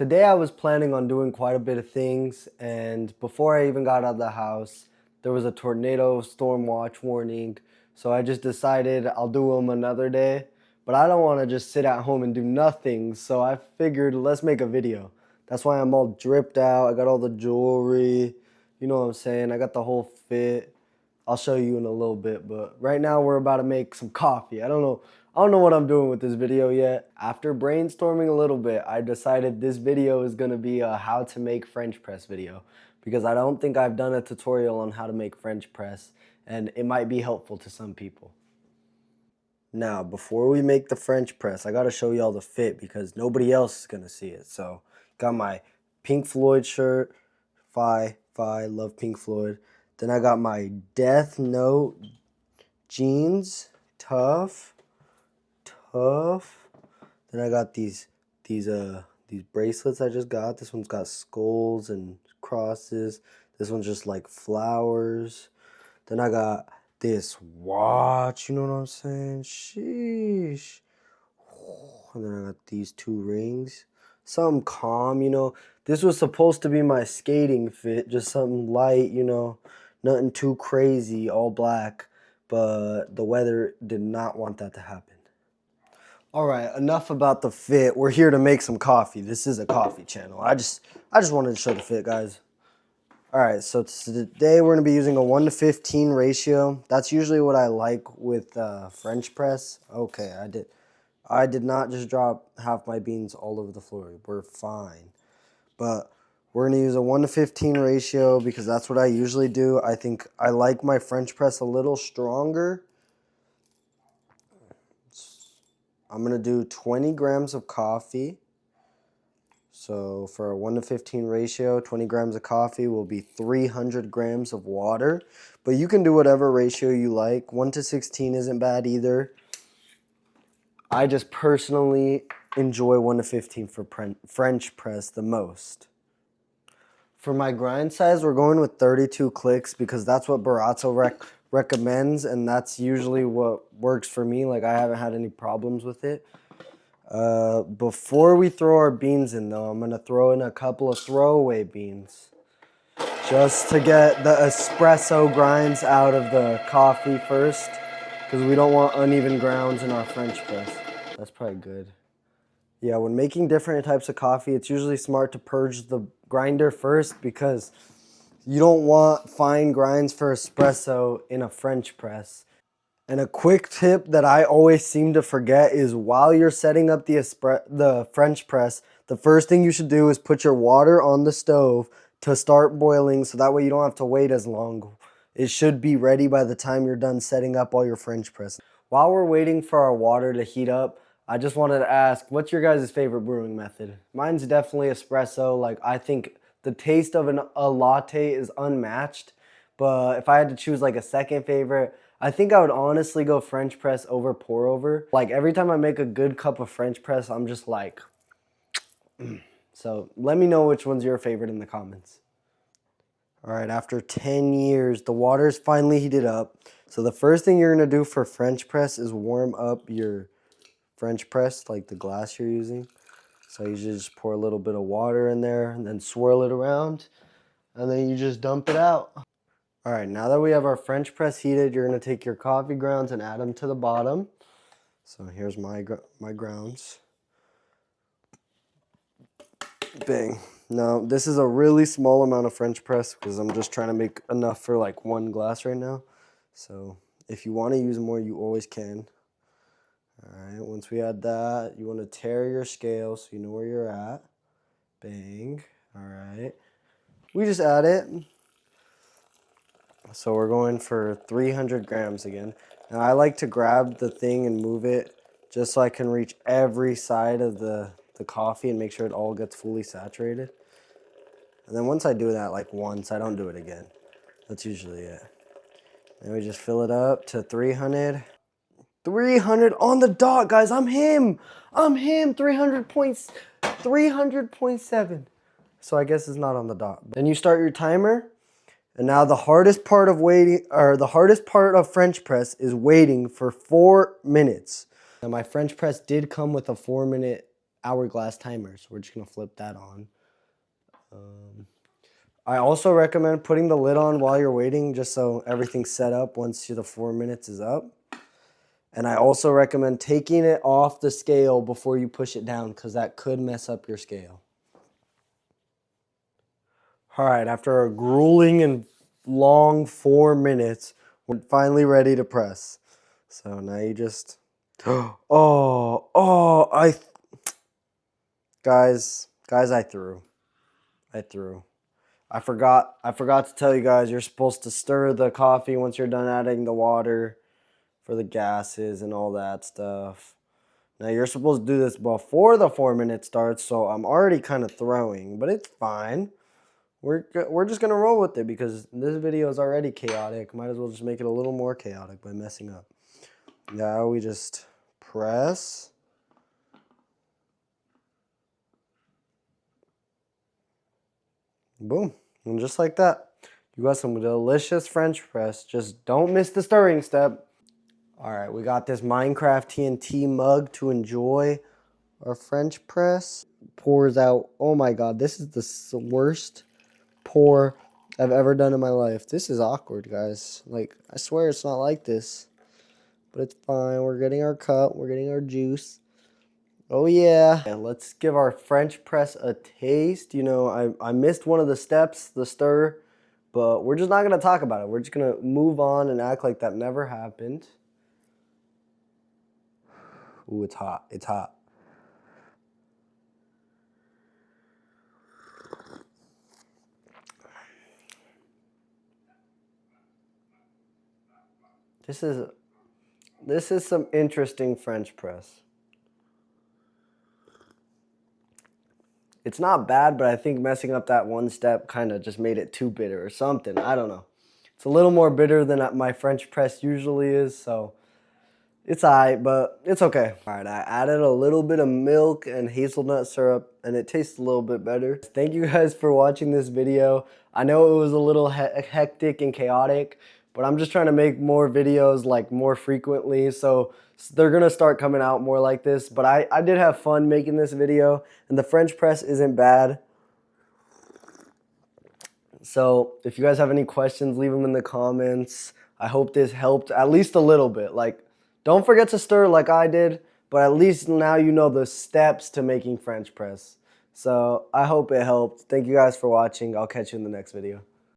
Today I was planning on doing quite a bit of things, and before I even got out of the house, there was a tornado storm watch warning. So I just decided I'll do them another day, but I don't want to just sit at home and do nothing. So I figured let's make a video. That's why I'm all dripped out. I got all the jewelry, you know what I'm saying? I got the whole fit. I'll show you in a little bit, but right now we're about to make some coffee. I don't know what I'm doing with this video yet. After brainstorming a little bit, I decided this video is gonna be a how to make French press video because I don't think I've done a tutorial on how to make French press and it might be helpful to some people. Now, before we make the French press, I gotta show y'all the fit because nobody else is gonna see it. So, got my Pink Floyd shirt, love Pink Floyd. Then I got my Death Note jeans, tough. Then I got these bracelets I just got. This one's got skulls and crosses. This one's just like flowers. Then I got this watch, you know what I'm saying? Sheesh. And then I got these two rings. Something calm, you know. This was supposed to be my skating fit, just something light, you know. Nothing too crazy, all black. But the weather did not want that to happen. All right, enough about the fit. We're here to make some coffee. This is a coffee channel. I just wanted to show the fit, guys. All right, so today we're gonna be using a 1:15 ratio. That's usually what I like with French press. Okay, I did not just drop half my beans all over the floor. We're fine. But we're gonna use a 1:15 ratio because that's what I usually do. I think I like my French press a little stronger. I'm gonna do 20 grams of coffee. So for a 1:15 ratio, 20 grams of coffee will be 300 grams of water. But you can do whatever ratio you like. 1:16 isn't bad either. I just personally enjoy 1:15 for French press the most. For my grind size, we're going with 32 clicks because that's what Baratza recommends, and that's usually what works for me. Like, I haven't had any problems with it. Before we throw our beans in, though, I'm going to throw in a couple of throwaway beans just to get the espresso grinds out of the coffee first because we don't want uneven grounds in our French press. That's probably good. Yeah, when making different types of coffee, it's usually smart to purge the grinder first because you don't want fine grinds for espresso in a French press. And a quick tip that I always seem to forget is while you're setting up the French press, the first thing you should do is put your water on the stove to start boiling so that way you don't have to wait as long. It should be ready by the time you're done setting up all your French press. While we're waiting for our water to heat up, I just wanted to ask, what's your guys' favorite brewing method? Mine's definitely espresso. Like, I think the taste of a latte is unmatched. But if I had to choose like a second favorite, I think I would honestly go French press over pour over. Like, every time I make a good cup of French press, I'm just like, so let me know which one's your favorite in the comments. All right, after 10 years, the water's finally heated up. So the first thing you're gonna do for French press is warm up your French press, like the glass you're using. So you just pour a little bit of water in there and then swirl it around and then you just dump it out. All right, now that we have our French press heated, you're gonna take your coffee grounds and add them to the bottom. So here's my grounds. Bang. Now, this is a really small amount of French press because I'm just trying to make enough for like one glass right now. So if you wanna use more, you always can. All right, once we add that, you want to tare your scale so you know where you're at. Bang. All right. We just add it. So we're going for 300 grams again. Now I like to grab the thing and move it just so I can reach every side of the coffee and make sure it all gets fully saturated. And then once I do that like once, I don't do it again. That's usually it. Then we just fill it up to 300. 300 on the dot, guys. I'm him. 300.7. So I guess it's not on the dot. Then you start your timer. And now the hardest part of French press is waiting for 4 minutes. Now my French press did come with a 4-minute hourglass timers. We're just going to flip that on. I also recommend putting the lid on while you're waiting, just so everything's set up once the 4 minutes is up. And I also recommend taking it off the scale before you push it down, because that could mess up your scale. All right, after a grueling and long 4 minutes, we're finally ready to press. So now you just, guys, I threw. I forgot to tell you guys, you're supposed to stir the coffee once you're done adding the water for the gases and all that stuff. Now you're supposed to do this before the 4 minutes starts, so I'm already kind of throwing, but it's fine. We're just gonna roll with it because this video is already chaotic. Might as well just make it a little more chaotic by messing up. Now we just press. Boom. And just like that, you got some delicious French press. Just don't miss the stirring step. All right, we got this Minecraft TNT mug to enjoy our French press. Pours out. Oh my God, this is the worst pour I've ever done in my life. This is awkward, guys. Like, I swear it's not like this. But it's fine. We're getting our cup. We're getting our juice. Oh, yeah. And let's give our French press a taste. You know, I missed one of the steps, the stir. But we're just not going to talk about it. We're just going to move on and act like that never happened. Ooh, it's hot. It's hot. This is some interesting French press. It's not bad, but I think messing up that one step kind of just made it too bitter or something. I don't know. It's a little more bitter than my French press usually is, so it's alright, but it's okay. Alright, I added a little bit of milk and hazelnut syrup, and it tastes a little bit better. Thank you guys for watching this video. I know it was a little hectic and chaotic, but I'm just trying to make more videos like more frequently, so they're gonna start coming out more like this. But I did have fun making this video, and the French press isn't bad. So if you guys have any questions, leave them in the comments. I hope this helped at least a little bit. Like, don't forget to stir like I did, but at least now you know the steps to making French press. So I hope it helped. Thank you guys for watching. I'll catch you in the next video.